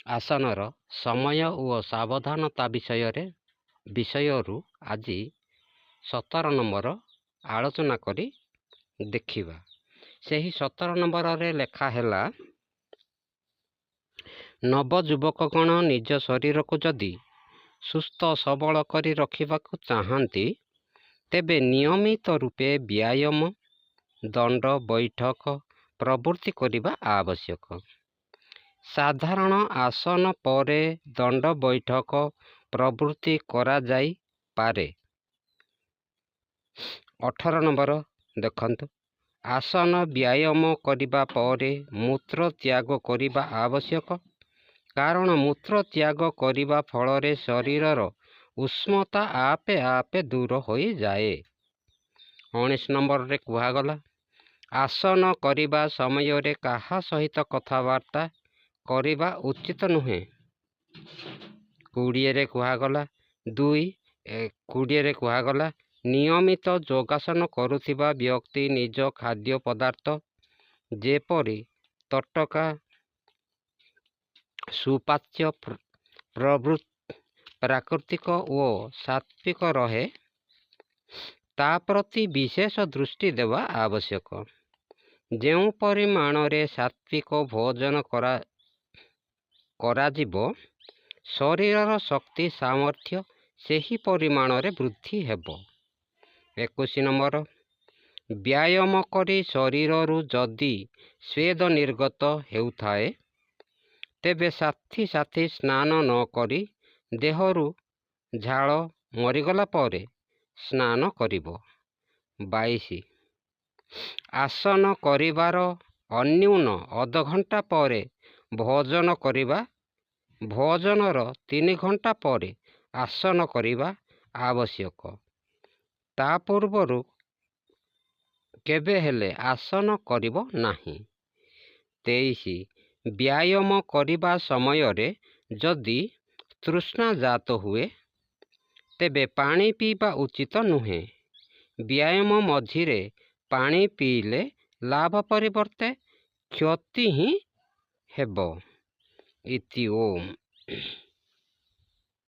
ଆସନର ସମୟ ଓ ସାବଧାନତା ବିଷୟରୁ ଆଜି 17 ନମ୍ବର ଆଲୋଚନା କରି ଦେଖିବା। ସେହି 17 ନମ୍ବରରେ ଲେଖା ହେଲା, ନବଯୁବକଗଣ ନିଜ ଶରୀରକୁ ଯଦି ସୁସ୍ଥ ସବଳ କରି ରଖିବାକୁ ଚାହାନ୍ତି, ତେବେ ନିୟମିତ ରୂପେ ବ୍ୟାୟାମ, ଦଣ୍ଡ ବୈଠକ ପ୍ରବୃତ୍ତି କରିବା ଆବଶ୍ୟକ। ସାଧାରଣ ଆସନ ପରେ ଦଣ୍ଡ ବୈଠକ ପ୍ରବୃତ୍ତି କରାଯାଇପାରେ। 18 ନମ୍ବର ଦେଖନ୍ତୁ, ଆସନ ବ୍ୟାୟାମ କରିବା ପରେ ମୂତ୍ର ତ୍ୟାଗ କରିବା ଆବଶ୍ୟକ, କାରଣ ମୂତ୍ର ତ୍ୟାଗ କରିବା ଫଳରେ ଶରୀରର ଉଷ୍ମତା ଆପେ ଆପେ ଦୂର ହୋଇଯାଏ। 19 ନମ୍ବରରେ କୁହାଗଲା, ଆସନ କରିବା ସମୟରେ କାହା ସହିତ କଥାବାର୍ତ୍ତା କରିବା ଉଚିତ ନୁହେଁ। 20ରେ କୁହାଗଲା, ନିୟମିତ ଯୋଗାସନ କରୁଥିବା ବ୍ୟକ୍ତି ନିଜ ଖାଦ୍ୟ ପଦାର୍ଥ ଯେପରି ତଟକା, ସୁପାଚ୍ୟ, ପ୍ରାକୃତିକ ଓ ସାତ୍ତ୍ୱିକ ରହେ, ତା ପ୍ରତି ବିଶେଷ ଦୃଷ୍ଟି ଦେବା ଆବଶ୍ୟକ। ଯେଉଁ ପରିମାଣରେ ସାତ୍ତ୍ୱିକ ଭୋଜନ କରାଯିବ, ଶରୀରର ଶକ୍ତି ସାମର୍ଥ୍ୟ ସେହି ପରିମାଣରେ ବୃଦ୍ଧି ହେବ। 21 ନମ୍ବର, ବ୍ୟାୟାମ କରି ଶରୀରରୁ ଯଦି ସ୍ୱେଦ ନିର୍ଗତ ହେଉଥାଏ, ତେବେ ସାଥି ସ୍ନାନ ନ କରି ଦେହରୁ ଝାଳ ମରିଗଲା ପରେ ସ୍ନାନ କରିବ। 22, ଆସନ କରିବାର ଅନ୍ୟୁନ ଅଧଘଣ୍ଟା ପରେ ଭୋଜନ କରିବା। ଭୋଜନର 3 ଘଣ୍ଟା ପରେ ଆସନ କରିବା ଆବଶ୍ୟକ। ତା ପୂର୍ବରୁ କେବେ ହେଲେ ଆସନ କରିବ ନାହିଁ। 23, ବ୍ୟାୟାମ କରିବା ସମୟରେ ଯଦି ତୃଷ୍ଣା ଜାତ ହୁଏ, ତେବେ ପାଣି ପିଇବା ଉଚିତ ନୁହେଁ। ବ୍ୟାୟାମ ମଝିରେ ପାଣି ପିଇଲେ ଲାଭ ପରିବର୍ତ୍ତେ କ୍ଷତି ହିଁ ହେବ। ଇତି ଓମ୍।